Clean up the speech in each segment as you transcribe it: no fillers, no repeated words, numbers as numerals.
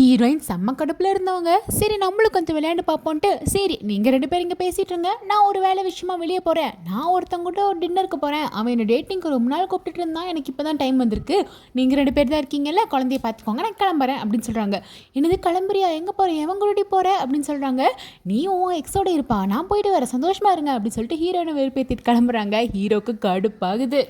Heroine செம்ம கடுப்பில் இருந்தவங்க சரி நம்மளும் கொஞ்சம் விளையாண்டு பார்ப்போன்ட்டு சரி நீங்கள் 2 பேரும் இங்கே பேசிகிட்டு இருங்க, நான் ஒரு வேலை விஷயமா வெளியே போகிறேன், நான் ஒருத்தவங்கிட்ட ஒரு டின்னருக்கு போகிறேன், அவன் என்னை டேட்டிங்க்கு ரொம்ப நாள் கூப்பிட்டுட்டு இருந்தான், எனக்கு இப்போ தான் டைம் வந்திருக்கு, நீங்கள் 2 பேர் தான் இருக்கீங்கல்ல, குழந்தைய பார்த்துக்கோங்க, நான் கிளம்புறேன் அப்படின்னு சொல்கிறாங்க. என்னது கிளம்புறியா, எங்கே போகிறேன், எவங்களுடைய போகிற அப்படின்னு சொல்கிறாங்க. நீ உன் எக்ஸோட இருப்பா, நான் போயிட்டு வரேன், சந்தோஷமா இருங்க அப்படின்னு சொல்லிட்டு ஹீரோயினை வெறுப்பேற்றிட்டு கிளம்புறாங்க. ஹீரோக்கு கடுப்பாகுது.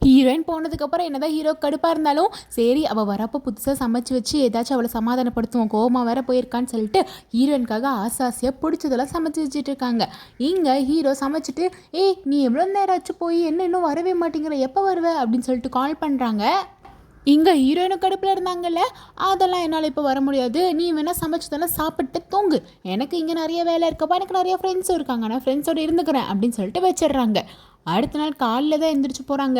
ஹீரோயின் போனதுக்கப்புறம் என்னதான் ஹீரோ கடுப்பாக இருந்தாலும் சரி அவள் வரப்போ புதுசாக சமைச்சு வச்சு ஏதாச்சும் அவளை சமாதானப்படுத்துவோம், கோமா வேற போயிருக்கான்னு சொல்லிட்டு ஹீரோயினுக்காக ஆசாசியாக பிடிச்சதெல்லாம் சமைச்சு வச்சுட்டு இருக்காங்க. இங்கே ஹீரோ சமைச்சிட்டு ஏய் நீ எவ்வளோ நேரம் ஆச்சு போய் என்ன இன்னும் வரவே மாட்டேங்கிற, எப்போ வருவ அப்படின்னு சொல்லிட்டு கால் பண்ணுறாங்க. இங்கே ஹீரோயினு கடுப்பில் இருந்தாங்கல்ல, அதெல்லாம் என்னால் இப்போ வர முடியாது, நீ வேணால் சமைச்சதெல்லாம் சாப்பிட்டு தூங்கு, எனக்கு இங்கே நிறைய வேலை இருக்கப்பா, எனக்கு நிறைய ஃப்ரெண்ட்ஸும் இருக்காங்க, நான் ஃப்ரெண்ட்ஸோடு இருந்துக்கிறேன் அப்படின்னு சொல்லிட்டு வச்சிடுறாங்க. அடுத்த நாள் காலையில் தான் எந்திரிச்சு போகிறாங்க.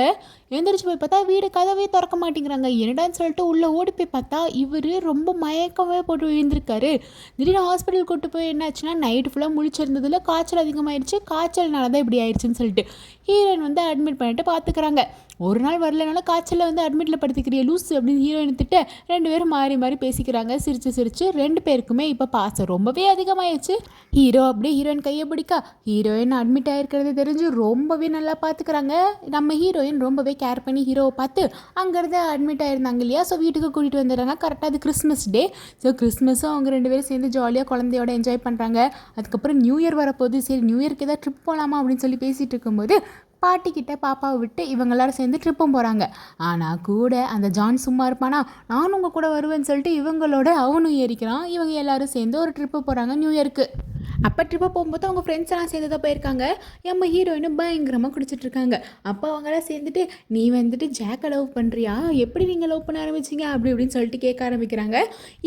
எந்திரிச்சு போய் பார்த்தா வீடு கதவே திறக்க மாட்டேங்கிறாங்க. என்னடான்னு சொல்லிட்டு உள்ளே ஓடி போய் பார்த்தா இவர் ரொம்ப மயக்கமே போட்டு விழுந்திருக்காரு. திடீர்னு ஹாஸ்பிட்டல் கூட்டு போய் என்னாச்சுன்னா நைட்டு ஃபுல்லாக முழிச்சிருந்ததில் காய்ச்சல் அதிகமாகிடுச்சு, காய்ச்சல்னால தான் இப்படி ஆயிடுச்சுன்னு சொல்லிட்டு ஹீரோயின் வந்து அட்மிட் பண்ணிட்டு பார்த்துக்கிறாங்க. ஒரு நாள் வரலனால காய்ச்சலில் வந்து அட்மிட்டில் படுத்துக்கிறிய லூஸ் அப்படின்னு ஹீரோயின் திட்ட 2 பேரும் மாறி மாறி பேசிக்கிறாங்க. சிரிச்சு 2 பேருக்குமே இப்போ பாசம் ரொம்பவே அதிகமாகிடுச்சு. ஹீரோ அப்படியே ஹீரோயின் கையை பிடிக்கா ஹீரோயின் அட்மிட் ஆகிருக்கிறது தெரிஞ்சு ரொம்பவே நல்லா பார்த்துக்கிறாங்க. நம்ம ஹீரோயின் ரொம்பவே கேர் பண்ணி ஹீரோவை பார்த்து அங்கேருந்து அட்மிட் ஆகிருந்தாங்க இல்லையா, ஸோ வீட்டுக்கு கூட்டிகிட்டு வந்துடுறாங்க. கரெக்டாக அது கிறிஸ்மஸ் டே. ஸோ கிறிஸ்மஸும் அவங்க 2 பேரும் சேர்ந்து ஜாலியாக குழந்தையோட என்ஜாய் பண்ணுறாங்க. அதுக்கப்புறம் நியூ இயர் வரப்போகுது, சரி நியூ இயர்க்கு ஏதாவது ட்ரிப் போகலாமா அப்படின்னு சொல்லி பேசிகிட்டு இருக்கும்போது பாட்டிக்கிட்ட பாப்பாவை விட்டு இவங்க எல்லாரும் சேர்ந்து ட்ரிப்பும் போகிறாங்க. ஆனால் கூட அந்த ஜான் சும்மா இருப்பானா, நானும் உங்கள் கூட வருவேன்னு சொல்லிட்டு இவங்களோட அவனும் ஏறிக்கிறான். இவங்க எல்லாரும் சேர்ந்து ஒரு ட்ரிப்பு போகிறாங்க நியூ இயர்க்கு. அப்போ ட்ரிப்பை போகும்போது அவங்க ஃப்ரெண்ட்ஸ் எல்லாம் சேர்ந்து தான் போயிருக்காங்க. நம்ம ஹீரோயினும் பயங்கரமாக குடிச்சிட்ருக்காங்க. அப்போ அவங்களாம் சேர்ந்துட்டு நீ வந்துட்டு ஜாக்கை லவ் பண்ணுறியா, எப்படி நீங்கள் லவ் பண்ண ஆரம்பிச்சிங்க அப்படி இப்படின்னு சொல்லிட்டு கேட்க ஆரம்பிக்கிறாங்க.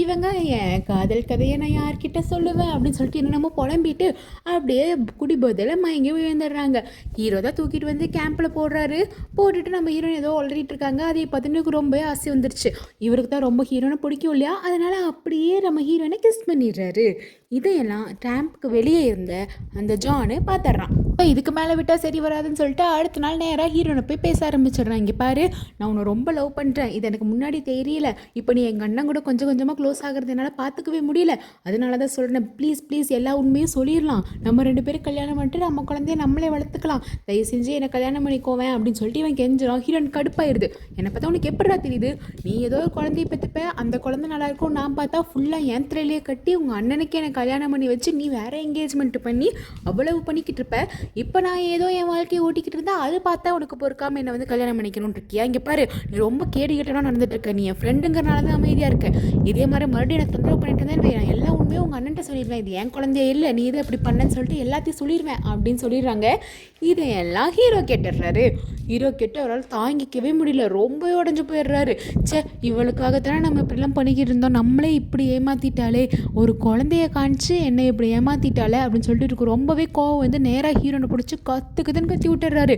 இவங்க என் காதல் கதையை நான் யார்கிட்ட சொல்லுவேன் அப்படின்னு சொல்லிட்டு என்னென்னமோ புலம்பிட்டு அப்படியே குடிபோதையில் மயங்கி விழுந்துடுறாங்க. ஹீரோ தான் தூக்கிட்டு வந்து கேம்பில் போடுறாரு. போட்டுட்டு நம்ம ஹீரோயின் ஏதோ உளறிட்டு இருக்காங்க. அதை பார்த்துட்டு ரொம்ப ஆசை வந்துருச்சு. இவருக்கு தான் ரொம்ப ஹீரோனை பிடிக்கும் இல்லையா, அதனால் அப்படியே நம்ம ஹீரோயினை கிஸ் பண்ணிடுறாரு. இதையெல்லாம் டேம்புக்கு வெளியே இருந்த அந்த ஜானு பார்த்துட்றான். இப்போ இதுக்கு மேலே விட்டால் சரி வராதுன்னு சொல்லிட்டு அடுத்த நாள் நேராக ஹீரோனை போய் பேச ஆரம்பிச்சிடுறான். இங்கே பாரு, நான் உன்னை ரொம்ப லவ் பண்ணுறேன், இது எனக்கு முன்னாடி தெரியல, இப்போ நீ எங்கள் அண்ணன் கூட கொஞ்சம் கொஞ்சமாக க்ளோஸ் ஆகிறது என்னால் பார்த்துக்கவே முடியல, அதனால தான் சொல்கிறேன், ப்ளீஸ் எல்லா உண்மையும் சொல்லிடலாம், நம்ம 2 பேரும் கல்யாணம் பண்ணிட்டு நம்ம குழந்தைய நம்மளே வளர்த்துக்கலாம், தயவு செஞ்சு என்னை கல்யாணம் பண்ணிக்கோவேன் அப்படின்னு சொல்லிட்டு இவன் கெஞ்சிடும். ஹீரோயின் கடுப்பாயிருது. என்னை பார்த்தா உனக்கு எப்படா தெரியுது, நீ ஏதோ ஒரு குழந்தைய பெற்றுப்ப, அந்த குழந்தை நல்லா இருக்கும், நான் பார்த்தா ஃபுல்லாக என் திரையிலேயே கட்டி உங்கள் அண்ணனுக்கு எனக்கு கல்யாணம் பண்ணி வச்சு நீ வேறு என்கேஜ்மெண்ட் பண்ணி அவ்வளவு பண்ணிக்கிட்டு இருப்ப, இப்போ நான் ஏதோ என் வாழ்க்கையை ஓட்டிக்கிட்டு இருந்தால் அது பார்த்தா உனக்கு பொறுக்காமல் என்னை வந்து கல்யாணம் பண்ணிக்கணும்னு இருக்கியா, இங்கே பாரு நீ ரொம்ப கேடுகிட்டனா நடந்துட்டு இருக்க, நீ என் ஃப்ரெண்டுங்கிறனால தான் அமைதியாக இருக்க, இதே மாதிரி மறுபடியும் எனக்கு தொந்தரவு பண்ணிட்டு இருந்தேன், நான் எல்லா உண்மையும் உங்கள் அண்ணன்ட்ட சொல்லிடுவேன், இது என் குழந்தையே இல்லை, நீ இதை அப்படி பண்ணேன்னு சொல்லிட்டு எல்லாத்தையும் சொல்லிடுவேன் அப்படின்னு சொல்லிடுறாங்க. இதையெல்லாம் ஹீரோ கேட்டுடுறாரு. ஹீரோ கேட்டு அவரால் தாங்கிக்கவே முடியல, ரொம்ப உடஞ்சு போயிடுறாரு. இவளுக்காகத்தானே நம்ம இப்படிலாம் பண்ணிக்கிட்டு இருந்தோம், நம்மளே இப்படி ஏமாற்றிட்டாலே, ஒரு குழந்தைய காணிச்சு என்னை இப்படி ஏமாற்றிட்டாலே அப்படின்னு சொல்லிட்டு இருக்கு. ரொம்பவே கோவம் வந்து நேராக ஹீரோனை பிடிச்சி கற்றுக்குதுன்னு கத்தி விட்டுறாரு.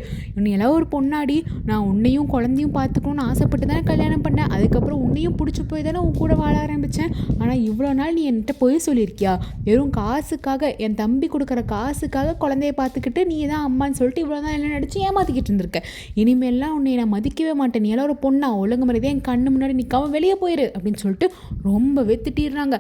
எல்லாம் ஒரு பொண்ணாடி, நான் உன்னையும் குழந்தையும் பார்த்துக்கணும்னு ஆசைப்பட்டு தானே கல்யாணம் பண்ணேன், அதுக்கப்புறம் உன்னையும் பிடிச்சி போய் தானே உன் கூட வாழ ஆரம்பித்தேன், ஆனால் இவ்வளோ நாள் நீ என்கிட்ட போய் சொல்லியிருக்கியா, வெறும் காசுக்காக, என் தம்பி கொடுக்குற காசுக்காக குழந்தைய பார்த்துக்கிட்டு நீ தான் அம்மான்னு சொல்லிட்டு இவ்வளோ தான் எல்லாம் நடிச்சு ஏமாற்றிக்கிட்டு இருந்திருக்க, இனிமேல்லாம் உன்னை நான் மதிக்கவே மாட்டேன், நீ எல்லாம் ஒரு பொண்ணா, ஒழுங்கு மாதிரிதான் என் கண்ணு முன்னாடி நிற்காம வெளியே போயிரு அப்படின்னு சொல்லிட்டு ரொம்பவே திட்டிடுறாங்க.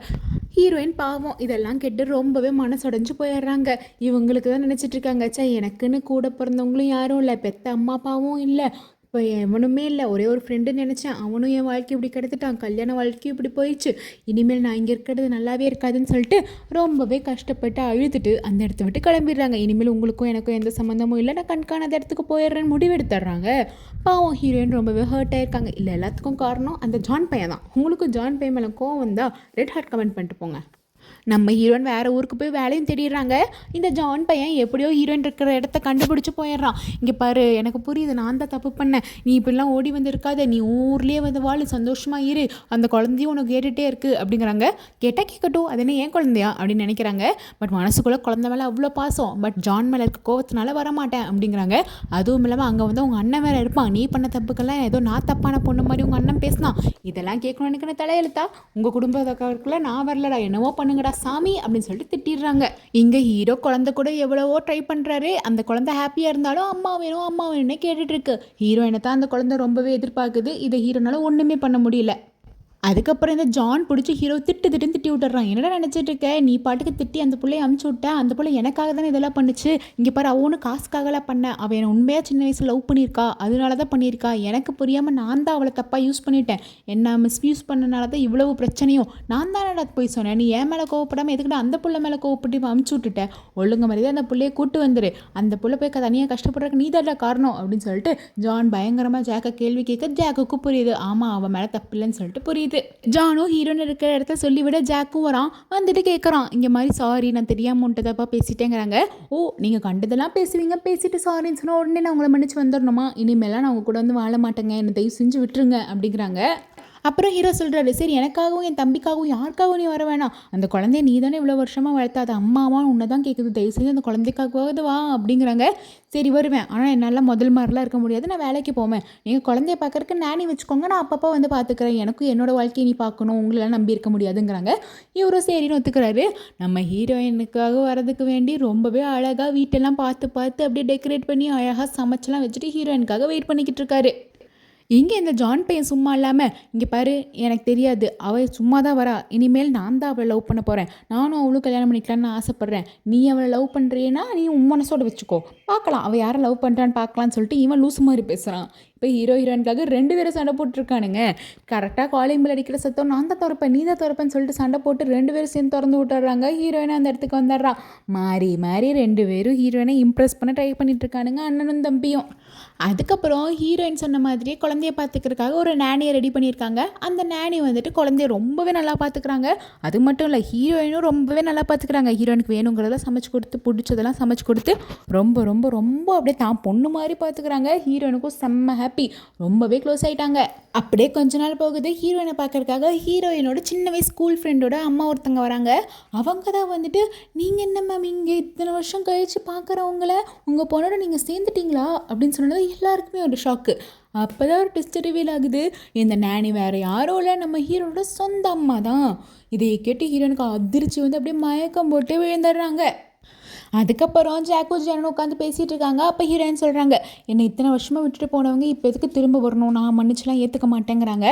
ஹீரோயின் பாவம் இதெல்லாம் கேட்டு ரொம்பவே மனசடைஞ்சு போயிடுறாங்க. இவங்களுக்கு தான் நினச்சிட்டு இருக்காங்க, எனக்குன்னு கூட பிறந்தவங்களும் யாரும் இல்லை, பெத்த அம்மா அப்பாவும் இல்லை, இப்போ எவனுமே இல்லை, ஒரே ஒரு ஃப்ரெண்டுன்னு நினச்சேன், அவனும் என் வாழ்க்கை இப்படி கிடத்துட்டான், கல்யாண வாழ்க்கையும் இப்படி போயிடுச்சு, இனிமேல் நான் இங்கே இருக்கிறது நல்லாவே இருக்காதுன்னு சொல்லிட்டு ரொம்பவே கஷ்டப்பட்டு அழுதுட்டு அந்த இடத்த விட்டு கிளம்பிடுறாங்க. இனிமேல் உங்களுக்கும் எனக்கும் எந்த சம்மந்தமும் இல்லை, நான் கண்காணாத இடத்துக்கு போயிடுறேன்னு முடிவெடுத்துட்றாங்க. பாவம் ஹீரோயின் ரொம்பவே ஹர்ட் ஆயிருக்காங்க. இல்லை எல்லாத்துக்கும் காரணம் அந்த ஜான் பையன் தான். உங்களுக்கும் ஜான் பையன் மேலே கோவம் வந்தால் ரெட் ஹார்ட் கமெண்ட் பண்ணிட்டு போங்க. நம்ம ஹீரோயின் வேறு ஊருக்கு போய் வேலையும் தேடிடுறாங்க. இந்த ஜான் பையன் எப்படியோ ஹீரோயின் இருக்கிற இடத்த கண்டுபிடிச்சி போயிடுறான். இங்கே பாரு, எனக்கு புரியுது, நான் தான் தப்பு பண்ணேன், நீ இப்படிலாம் ஓடி வந்து இருக்காத, நீ ஊர்லேயே வந்து வாழு, சந்தோஷமாக இரு, அந்த குழந்தையும் உனக்கு கேட்டுகிட்டே இருக்குது அப்படிங்கிறாங்க. கேட்டால் கேட்கட்டும், அது என்ன ஏன் குழந்தையா அப்படின்னு நினைக்கிறாங்க. பட் மனசுக்குள்ளே குழந்தை மேலே அவ்வளோ பாசம், பட் ஜான் மேலே இருக்க கோவத்தினால வரமாட்டேன் அப்படிங்கிறாங்க. அதுவும் இல்லாமல் அங்கே வந்து உங்கள் அண்ணன் வேறு இருப்பான், நீ பண்ண தப்புக்கெல்லாம் ஏதோ நான் தப்பான பொண்ணு மாதிரி உங்கள் அண்ணன் பேசினான், இதெல்லாம் கேட்கணும் எனக்கு தலையெழுத்தா, உங்கள் குடும்பத்துக்குள்ள நான் வரலடா, என்னவோ பண்ணுங்கடா சாமி அப்படின்னு சொல்லிட்டு திட்டிடுறாங்க. இங்க ஹீரோ குழந்தை கூட எவ்வளவோ ட்ரை பண்றாரு. அந்த குழந்தை ஹாப்பியா இருந்தாலும் அம்மா வேணும்னே கேட்டுட்டு இருக்கு. ஹீரோயினை தான் அந்த குழந்தை ரொம்பவே எதிர்பார்க்குது. இதை ஹீரோனால ஒண்ணுமே பண்ண முடியல. அதுக்கப்புறம் இந்த ஜான் பிடிச்சி ஹீரோ திட்டுன்னு திட்டி விட்டுறான். என்னடா நினச்சிட்டு இருக்க, நீ பாட்டுக்கு திட்டி அந்த பிள்ளைய அமுச்சு விட்ட, அந்த பிள்ளை எனக்காக தானே இதெல்லாம் பண்ணுச்சு, இங்கே பாரு அவனு காசுக்காகலாம் பண்ண, அவன் என்னை உண்மையாக சின்ன வயசில் லவ் பண்ணியிருக்கா, அதனால தான் பண்ணியிருக்கா, எனக்கு புரியாமல் நான் தான் அவளை தப்பாக யூஸ் பண்ணிட்டேன், என்ன மிஸ்யூஸ் பண்ணனால தான் இவ்வளவு பிரச்சனையும், நான் தானடா போய் சொன்னேன், நீ என் மேலே கோவப்படாமல் எதுக்கிட்ட அந்த பிள்ளை மேலே கோவப்பட்டு அமுச்சு விட்டுட்டேன், ஒழுங்கு மாதிரி அந்த பிள்ளையை கூட்டு வந்துரு, அந்த பிள்ளை போய் தனியாக கஷ்டப்படுறதுக்கு நீ தான் காரணம் அப்படின்னு சொல்லிட்டு ஜான் பயங்கரமாக ஜாக்கை கேள்வி கேட்க ஜாக்குக்கு புரியுது, ஆமாம் அவன் மேலே தப்பில்லைன்னு சொல்லிட்டு புரியுது. ஜானும் ஹீரோன்னு இருக்கிற இடத்த சொல்லிவிட ஜாக்கும் வரான், வந்துட்டு கேட்குறான் இங்கே மாதிரி சாரி நான் தெரியாமல் உன்ட்ட தப்பாக பேசிட்டேங்கிறாங்க. ஓ நீங்கள் கண்டதெல்லாம் பேசுவீங்க, பேசிட்டு சாரின்னு சொன்னால் உடனே நான் உங்களை மன்னிச்சு வந்துடணுமா, இனிமேலாம் நான் உங்க கூட வந்து வாழ மாட்டேங்க, என்னை தயவு செஞ்சு விட்டுருங்க அப்படிங்கிறாங்க. அப்புறம் ஹீரோ சொல்கிறாரு, சரி எனக்காகவும் என் தம்பிக்காகவும் யாருக்காகவும் நீ வர வேணாம், அந்த குழந்தைய நீ தானே இவ்வளோ வருஷமாக வளர்த்தாத, அம்மாவா உன்னை தான் கேட்குது, தயவு செஞ்சு அந்த குழந்தைக்காகவாவது வா அப்படிங்கிறாங்க. சரி வருவேன், ஆனால் என்னால் முதல் மாதிரிலாம் இருக்க முடியாது, நான் வேலைக்கு போவேன், நீங்கள் குழந்தைய பார்க்குறக்கு நானி வச்சுக்கோங்க, நான் அப்பப்போ வந்து பார்த்துக்கிறேன், எனக்கும் என்னோடய வாழ்க்கையை நீ பார்க்கணும், உங்களெல்லாம் நம்பி இருக்க முடியாதுங்கிறாங்க. இவரும் சரின்னு ஒத்துக்கிறாரு. நம்ம ஹீரோயினுக்காக வரதுக்கு வேண்டி ரொம்பவே அழகாக வீட்டெல்லாம் பார்த்து பார்த்து அப்படியே டெக்கரேட் பண்ணி அழகாக சமைச்செல்லாம் வச்சுட்டு ஹீரோயினுக்காக வெயிட் பண்ணிக்கிட்டு இருக்காரு. இங்கே இந்த ஜான் பையன் சும்மா இல்லாமல், இங்கே பாரு எனக்கு தெரியாது, அவள் சும்மா தான் வரா, இனிமேல் நான் தான் அவளை லவ் பண்ண போகிறேன், நானும் அவளும் கல்யாணம் பண்ணிக்கலான்னு ஆசைப்பட்றேன், நீ அவளை லவ் பண்ணுறேன்னா நீ உன் மனசோட வச்சுக்கோ, பார்க்கலாம் அவள் யாரை லவ் பண்ணுறான்னு பார்க்கலான்னு சொல்லிட்டு இவன் லூசு மாதிரி பேசுகிறான். இப்போ ஹீரோயினுக்காக 2 பேரும் சண்டை போட்டுருக்கானுங்க. கரெக்டாக காலிங் பெல் அடிக்கிற சத்தம் நான் தான் திறப்பேன் நீ தான் திறப்பேன்னு சொல்லிட்டு சண்டை போட்டு 2 பேரும் சேர்ந்து திறந்து விட்டுறாங்க. ஹீரோயினை அந்த இடத்துக்கு வந்துடுறான். மாறி 2 பேரும் ஹீரோயினை இம்ப்ரெஸ் பண்ண ட்ரை பண்ணிட்டு இருக்கானுங்க, அண்ணனும் தம்பியும். அதுக்கப்புறம் ஹீரோயின் சொன்ன மாதிரியே குழந்தைய பார்த்துக்கிறதுக்காக ஒரு நேனியை ரெடி பண்ணியிருக்காங்க. அந்த நேனி வந்துட்டு குழந்தைய ரொம்பவே நல்லா பார்த்துக்கிறாங்க. அது மட்டும் இல்லை, ஹீரோயினும் ரொம்பவே நல்லா பார்த்துக்கிறாங்க. ஹீரோயினுக்கு வேணுங்கிறத சமைச்சு கொடுத்து, பிடிச்சதெல்லாம் சமைச்சு கொடுத்து ரொம்ப ரொம்ப ரொம்ப அப்படியே தான் பொண்ணு மாதிரி பார்த்துக்கிறாங்க. ஹீரோயினுக்கும் செம்ம ஹாப்பி, ரொம்பவே க்ளோஸ் ஆகிட்டாங்க. அப்படியே கொஞ்ச நாள் போகுது. ஹீரோயினை பார்க்கறதுக்காக ஹீரோயினோட சின்ன வயசு ஸ்கூல் ஃப்ரெண்டோட அம்மா ஒருத்தங்க வராங்க. அவங்க தான் வந்துட்டு, நீங்கள் என்ன மேம் இங்கே இத்தனை வருஷம் கழித்து பார்க்குறவங்கள உங்கள் பொண்ணோட நீங்கள் சேர்ந்துட்டீங்களா அப்படின்னு சொன்னது எல்லாருக்குமே ஒரு ஷாக்கு. அப்போ தான் ஒரு டெஸ்ட் ரிவீல் ஆகுது, இந்த நேனி வேறு யாரும் இல்லை, நம்ம ஹீரோட சொந்த அம்மா தான். இதை கேட்டு ஹீரோனுக்கு அதிர்ச்சி வந்து அப்படியே மயக்கம் போட்டு விழுந்துடுறாங்க. அதுக்கப்புறம் ஜாக்கும் ஜானும் உட்காந்து பேசிகிட்டு இருக்காங்க. அப்போ ஹீரோயின் சொல்கிறாங்க, என்னை இத்தனை வருஷமாக விட்டுட்டு போனவங்க இப்போ எதுக்கு திரும்ப வரணும், நான் மன்னிச்சுலாம் ஏற்றுக்க மாட்டேங்கிறாங்க.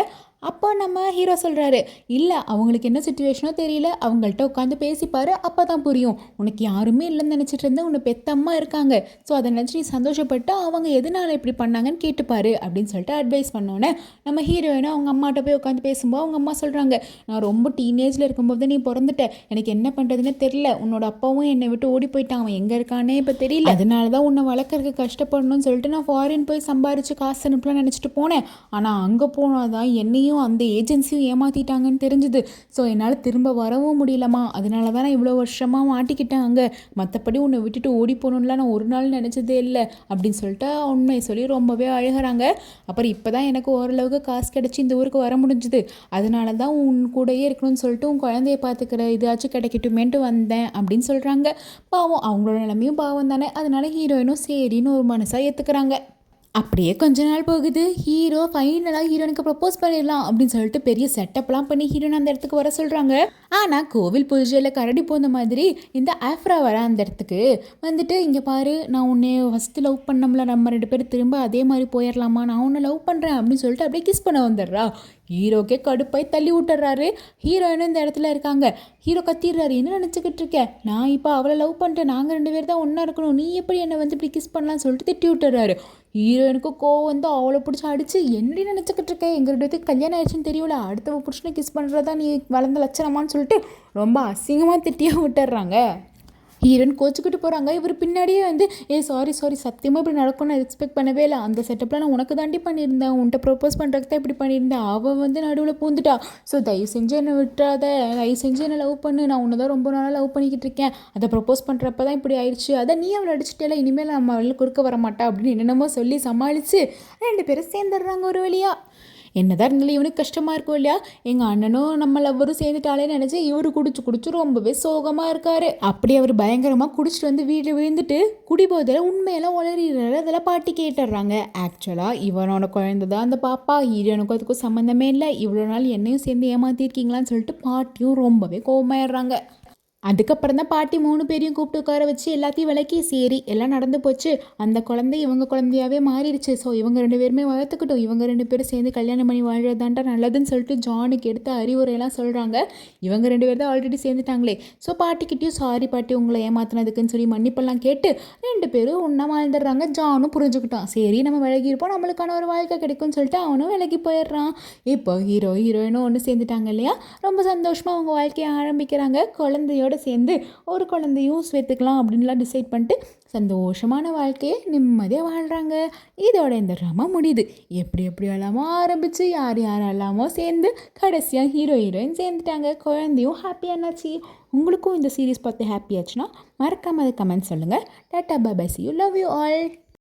அப்போ நம்ம ஹீரோ சொல்கிறாரு, இல்லை அவங்களுக்கு என்ன சுச்சுவேஷனோ தெரியல, அவங்கள்ட்ட உட்காந்து பேசிப்பார், அப்போ தான் புரியும், உனக்கு யாருமே இல்லைன்னு நினச்சிட்டு இருந்தேன், உன்னை பெத்தம்மா இருக்காங்க, ஸோ அதை நினச்சி நீ சந்தோஷப்பட்டு அவங்க எதனால் இப்படி பண்ணாங்கன்னு கேட்டுப்பாரு அப்படின்னு சொல்லிட்டு அட்வைஸ் பண்ணோன்னே நம்ம ஹீரோயினை அவங்க அம்மாட்ட போய் உட்காந்து பேசும்போது அவங்க அம்மா சொல்கிறாங்க, நான் ரொம்ப டீனேஜில் இருக்கும்போது நீ பிறந்துட்ட, எனக்கு என்ன பண்ணுறதுன்னு தெரியல, உன்னோட அப்பாவும் என்னை விட்டு ஓடி போயிட்டான், அவன் எங்கே இருக்கானே இப்போ தெரியல, அதனால தான் உன்னை வளர்க்குறதுக்கு கஷ்டப்படணும்னு சொல்லிட்டு நான் ஃபாரின் போய் சம்பாரித்து காசு அனுப்பலாம்னு நினச்சிட்டு போனேன், ஆனால் அங்கே போனால் தான் என்னையும் அந்த ஏஜென்சியும் ஏமாற்றிட்டாங்கன்னு தெரிஞ்சுது, ஸோ என்னால் திரும்ப வரவும் முடியலம்மா, அதனால தான் நான் இவ்வளோ வருஷமாக மாட்டிக்கிட்டேன் அங்கே, மற்றபடி உன்னை விட்டுட்டு ஓடி போகணுன்னுலாம் நான் ஒரு நாள் நினச்சதே இல்லை அப்படின்னு சொல்லிட்டு உண்மையை சொல்லி ரொம்பவே அழுகிறாங்க. அப்புறம் இப்போ தான் எனக்கு ஓரளவுக்கு காசு கிடச்சி இந்த ஊருக்கு வர முடிஞ்சுது, அதனால தான் உன் கூடயே இருக்கணும்னு சொல்லிட்டு உன் குழந்தைய பார்த்துக்கிற இதாச்சும் கிடைக்கட்டுமேன்ட்டு வந்தேன் அப்படின்னு சொல்கிறாங்க. பாவம், அவங்களோட நிலைமையும் பாவம் தானே, அதனால ஹீரோயினும் சரின்னு ஒரு மனசாக ஏற்றுக்கிறாங்க. அப்படியே கொஞ்ச நாள் போகுது. ஹீரோ ஃபைனலாக ஹீரோனுக்கு ப்ரப்போஸ் பண்ணிடலாம் அப்படின்னு சொல்லிட்டு பெரிய செட்டப்லாம் பண்ணி ஹீரோன் அந்த இடத்துக்கு வர சொல்கிறாங்க. ஆனால் கோவில் பூஜையில் கரடி போன மாதிரி இந்த ஆஃப்ரா வர அந்த இடத்துக்கு வந்துட்டு, இங்கே பாரு நான் உன்னை ஃபஸ்ட்டு லவ் பண்ணோம்ல, நம்ம 2 பேரும் திரும்ப அதே மாதிரி போயிடலாமா, நான் உன்னை லவ் பண்ணுறேன் அப்படின்னு சொல்லிட்டு அப்படியே கிஸ் பண்ண வந்துடுறா. ஹீரோக்கே கடுப்பாய் தள்ளி விட்டுறாரு. ஹீரோயினும் இந்த இடத்துல இருக்காங்க. ஹீரோ கத்திடுறாரு, என்ன நினச்சிக்கிட்டு இருக்கேன், நான் இப்போ அவளை லவ் பண்ணிட்டேன், நாங்கள் 2 பேர் தான் ஒன்றா இருக்கணும், நீ எப்படி என்னை வந்து இப்படி கிஸ் பண்ணலான்னு சொல்லிட்டு திட்டி விட்டுறாரு. ஹீரோயினுக்கு கோவம் வந்து அவளை பிடிச்சி அடிச்சு, என்னடி நினச்சிக்கிட்டு இருக்கேன், எங்கள் 2 பேருக்கு கல்யாணம் ஆயிடுச்சுன்னு தெரியல, அடுத்த புருஷனை கிஸ் பண்ணுறதா நீ வளர்ந்த லட்சணமான்னு சொல்லிட்டு ரொம்ப அசிங்கமாக திட்டியே விட்டுறாங்க. ஹீரோயின் கோச்சிக்கிட்டு போகிறாங்க. இவர் பின்னாடியே வந்து, சாரி சத்தியமாக இப்படி நடக்கும்னு நான் எக்ஸ்பெக்ட் பண்ணவே இல்லை, அந்த செட்டப்பில் நான் உனக்கு தாண்டி பண்ணியிருந்தேன், உன்கிட்ட ப்ரப்போஸ் பண்ணுறதுக்கு தான் இப்படி பண்ணியிருந்தேன், அவள் வந்து நடுவில் பூந்துட்டா, ஸோ தயவு செஞ்சு என்னை விட்டுறாத, தயவு செஞ்சு என்னை லவ் பண்ணு, நான் உன்னை தான் ரொம்ப நாளாக லவ் பண்ணிக்கிட்டு இருக்கேன், அதை ப்ரப்போஸ் பண்ணுறப்ப தான் இப்படி ஆயிடுச்சு, அதை நீ அவளை அடிச்சிட்டேல, இனிமேல் நம்ம அவளை குறுக்க வர மாட்டா அப்படின்னு என்னென்னமோ சொல்லி சமாளித்து 2 பேரும் சேர்ந்துடுறாங்க ஒரு வழியாக. என்னதான் இருந்தாலும் இவனுக்கு கஷ்டமாக இருக்கும் இல்லையா, எங்கள் அண்ணனும் நம்ம லவ்வரும் சேர்ந்துட்டாலே நினச்சி இவர் குடிச்சு ரொம்பவே சோகமாக இருக்காரு. அப்படி அவர் பயங்கரமாக குடிச்சிட்டு வந்து வீட்டில் விழுந்துட்டு குடிபோதில் உண்மையெல்லாம் உளறிடுறாரு. அதெல்லாம் பாட்டி கேட்டுடுறாங்க. ஆக்சுவலாக இவனோட குழந்தை தான் அந்த பாப்பா, ஹீரோனுக்கும் அதுக்கும் சம்மந்தமே இல்லை, இவ்வளோ நாள் என்னையும் சேர்ந்து ஏமாற்றிருக்கீங்களான்னு சொல்லிட்டு பாட்டியும் ரொம்பவே கோபமாயிடுறாங்க. அதுக்கப்புறம் தான் பாட்டி 3 பேரையும் கூப்பிட்டு உட்கார வச்சு எல்லாத்தையும் விளக்கி, சரி எல்லாம் நடந்து போச்சு. அந்த குழந்தை இவங்க குழந்தையாவே மாறிடுச்சு. ஸோ இவங்க 2 பேருமே வளர்த்துக்கட்டும். இவங்க 2 பேரும் சேர்ந்து கல்யாணம் பண்ணி வாழ்றதான்டா நல்லதுன்னு சொல்லிட்டு ஜானுக்கு எடுத்து அறிவுரையெல்லாம் சொல்கிறாங்க. இவங்க 2 பேர் தான் ஆல்ரெடி சேர்ந்துட்டாங்களே. ஸோ பாட்டிக்கிட்டேயும் சாரி பாட்டி உங்களை ஏமாத்தினதுக்குன்னு சொல்லி மன்னிப்பெல்லாம் கேட்டு 2 பேரும் ஒன்றா வாழ்ந்துடுறாங்க. ஜானும் புரிஞ்சுக்கிட்டான். சரி நம்ம விலகியிருப்போம், நம்மளுக்கான ஒரு வாழ்க்கை கிடைக்கும்னு சொல்லிட்டு அவனும் விலகி போயிடுறான். இப்போ ஹீரோயினும் ஒன்று சேர்ந்துட்டாங்க இல்லையா? ரொம்ப சந்தோஷமாக அவங்க வாழ்க்கையை ஆரம்பிக்கிறாங்க. குழந்தையோட சேர்ந்து ஒரு குழந்தையும் சேர்த்துக்கலாம் அப்படின்லாம் டிசைட் பண்ணிட்டு சந்தோஷமான வாழ்க்கையை நிம்மதியாக வாழ்கிறாங்க. இதோட இந்த ட்ராமா முடியுது. எப்படி எப்படியெல்லாமோ ஆரம்பித்து யார் யாரெல்லாமோ சேர்ந்து கடைசியாக ஹீரோயின் சேர்ந்துட்டாங்க. குழந்தையும் ஹாப்பியானாச்சு. உங்களுக்கும் இந்த சீரீஸ் பார்த்து ஹாப்பியாச்சுன்னா மறக்காமல் அதை கமெண்ட் சொல்லுங்கள். Tata bye, see you, love you all.